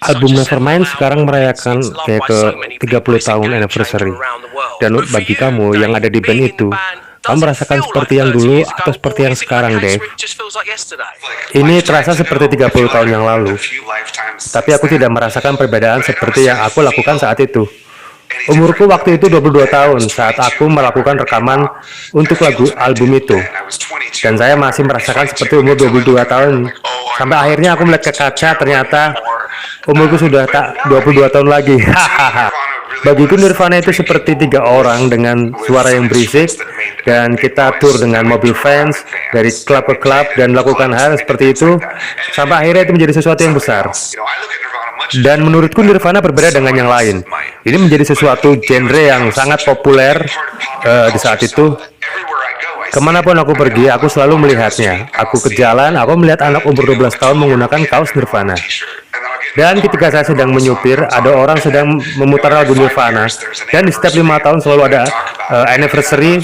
Album Nevermind sekarang merayakan kayak ke 30 tahun anniversary. Dan bagi kamu yang ada di band itu, kamu merasakan seperti yang dulu atau seperti yang sekarang, Dave? Ini terasa seperti 30 tahun yang lalu, tapi aku tidak merasakan perbedaan seperti yang aku lakukan saat itu. Umurku waktu itu 22 tahun saat aku melakukan rekaman untuk album itu. Dan saya masih merasakan seperti umur 22 tahun. Sampai akhirnya aku melihat ke kaca, ternyata umurku sudah tak 22 tahun lagi. Hahaha. Bagiku Nirvana itu seperti 3 orang dengan suara yang berisik, dan kita tur dengan mobil fans dari klub ke klub dan melakukan hal seperti itu sampai akhirnya itu menjadi sesuatu yang besar. Dan menurutku Nirvana berbeda dengan yang lain. Ini menjadi sesuatu genre yang sangat populer di saat itu. Kemanapun aku pergi, aku selalu melihatnya. Aku ke jalan, aku melihat anak umur 12 tahun menggunakan kaos Nirvana. Dan ketika saya sedang menyupir, ada orang sedang memutar lagu Nirvana. Dan di setiap 5 tahun selalu ada anniversary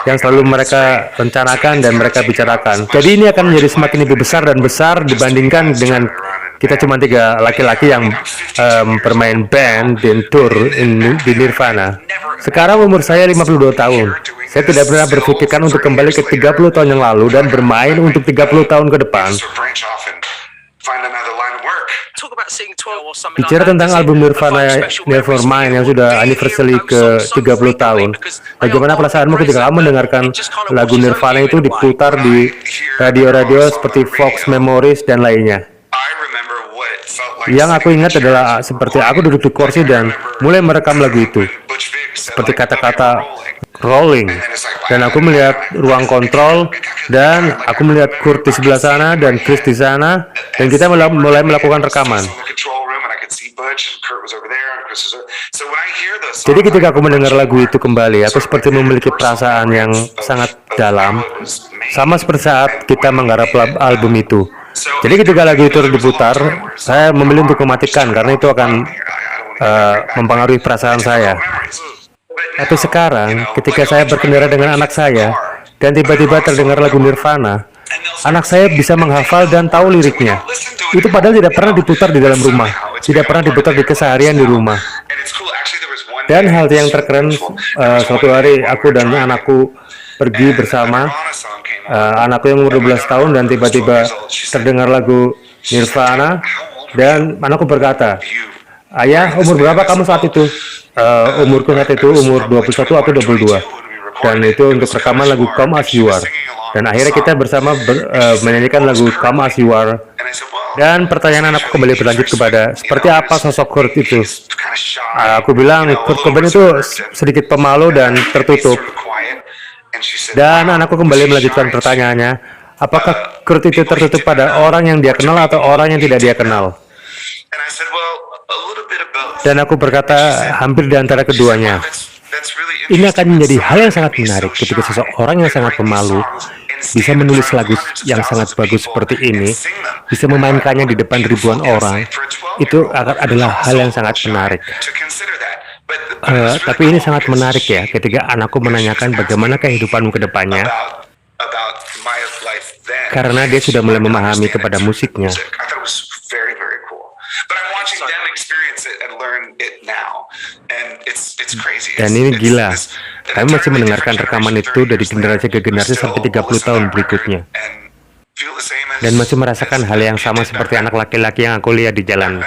yang selalu mereka rencanakan dan mereka bicarakan. Jadi ini akan menjadi semakin lebih besar dan besar dibandingkan dengan kita cuma 3 laki-laki yang bermain band dan tour di Nirvana. Sekarang umur saya 52 tahun. Saya tidak pernah berpikirkan untuk kembali ke 30 tahun yang lalu dan bermain untuk 30 tahun ke depan. Bicara tentang album Nirvana Nevermind yang sudah anniversary ke 30 tahun, bagaimana perasaanmu ketika kamu mendengarkan lagu Nirvana itu diputar di radio-radio seperti Fox Memories dan lainnya? Yang aku ingat adalah seperti aku duduk di kursi dan mulai merekam lagu itu, seperti kata-kata rolling, dan aku melihat ruang kontrol, dan aku melihat Kurt di sebelah sana dan Chris di sana, dan kita mulai melakukan rekaman. Jadi ketika aku mendengar lagu itu kembali, aku seperti memiliki perasaan yang sangat dalam, sama seperti saat kita menggarap album itu. Jadi ketika lagu itu diputar, saya memilih untuk mematikan karena itu akan mempengaruhi perasaan saya. Tapi sekarang, ketika saya berkendara dengan anak saya, dan tiba-tiba terdengar lagu Nirvana, anak saya bisa menghafal dan tahu liriknya. Itu padahal tidak pernah diputar di dalam rumah, tidak pernah diputar di keseharian di rumah. Dan hal yang terkeren, suatu hari aku dan anakku pergi bersama, anakku yang umur 12 tahun, dan tiba-tiba terdengar lagu Nirvana, dan anakku berkata, "Ayah, umur berapa kamu saat itu?" Umurku saat itu umur 21 atau 22. Dan itu untuk rekaman lagu Come As You Are. Dan akhirnya kita bersama menyanyikan lagu Come As You Are. Dan pertanyaan anakku kembali berlanjut kepada seperti apa sosok Kurt itu. Aku bilang Kurt Cobain itu sedikit pemalu dan tertutup. Dan anakku kembali melanjutkan pertanyaannya, apakah Kurt itu tertutup pada orang yang dia kenal atau orang yang tidak dia kenal? Dan aku berkata hampir di antara keduanya. Ini akan menjadi hal yang sangat menarik ketika seseorang yang sangat pemalu bisa menulis lagu yang sangat bagus seperti ini, bisa memainkannya di depan ribuan orang. Itu adalah hal yang sangat menarik. Tapi ini sangat menarik ya, ketika anakku menanyakan bagaimana kehidupanmu ke depannya, karena dia sudah mulai memahami kepada musiknya. Dan ini gila, kami masih mendengarkan rekaman itu dari generasi ke generasi sampai 30 tahun berikutnya. Dan masih merasakan hal yang sama seperti anak laki-laki yang aku lihat di jalan.